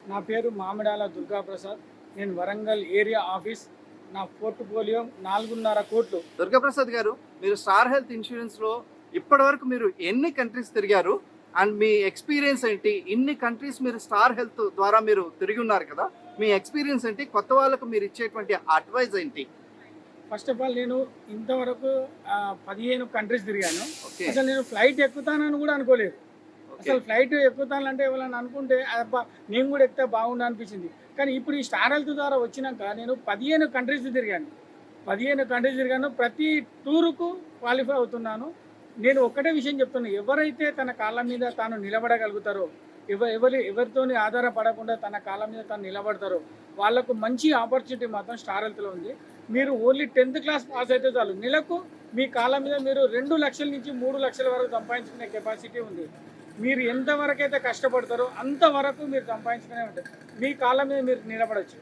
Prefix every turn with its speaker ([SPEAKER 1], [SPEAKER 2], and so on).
[SPEAKER 1] నా పేరు మామిడాల దుర్గాప్రసాద్. నేను వరంగల్ ఏరియా ఆఫీస్. నా పోర్ట్ఫోలియో 4.5 కోట్లు.
[SPEAKER 2] దుర్గాప్రసాద్ గారు, మీరు స్టార్ హెల్త్ ఇన్సూరెన్స్లో ఇప్పటివరకు మీరు ఎన్ని కంట్రీస్ తిరిగారు అండ్ మీ ఎక్స్పీరియన్స్ ఏంటి? ఇన్ని కంట్రీస్ మీరు స్టార్ హెల్త్ ద్వారా మీరు తిరిగి ఉన్నారు కదా, మీ ఎక్స్పీరియన్స్ ఏంటి? కొత్త వాళ్ళకు మీరు ఇచ్చేటువంటి అడ్వైజ్ ఏంటి?
[SPEAKER 1] ఫస్ట్ ఆఫ్ ఆల్ నేను ఇంతవరకు 15 కంట్రీస్ తిరిగాను.
[SPEAKER 2] ఓకే.
[SPEAKER 1] అసలు నేను ఫ్లైట్ ఎక్కుతానని కూడా అనుకోలేదు.
[SPEAKER 2] ఓకే.
[SPEAKER 1] అసలు ఫ్లైట్ ఎక్కుతానంటే ఎవరైనా అనుకుంటే అబ్బా నేను కూడా ఎక్కితే బాగుండు అనిపించింది. కానీ ఇప్పుడు ఈ స్టార్ హెల్త్ ద్వారా వచ్చినాక నేను 15 కంట్రీస్ తిరిగాను. 15 కంట్రీస్ తిరిగాను. ప్రతి టూరుకు క్వాలిఫై అవుతున్నాను. నేను ఒక్కటే విషయం చెప్తున్నాను, ఎవరైతే తన కాళ్ళ మీద తాను నిలబడగలుగుతారో, ఎవరితోని ఆధారపడకుండా తన కాళ్ళ మీద తాను నిలబడతారో వాళ్ళకు మంచి ఆపర్చునిటీ మాత్రం స్టార్ హెల్త్లో ఉంది. మీరు ఓన్లీ 10th క్లాస్ పాస్ అయితే చాలు, నెలకు మీ కాళ్ళ మీద మీరు 2 లక్షల నుంచి 3 లక్షల వరకు సంపాదించుకునే కెపాసిటీ ఉంది. మీరు ఎంతవరకు అయితే కష్టపడతారో అంతవరకు మీరు సంపాదించుకునే ఉంటుంది. మీ కాళ్ళ మీద మీరు నిలబడవచ్చు.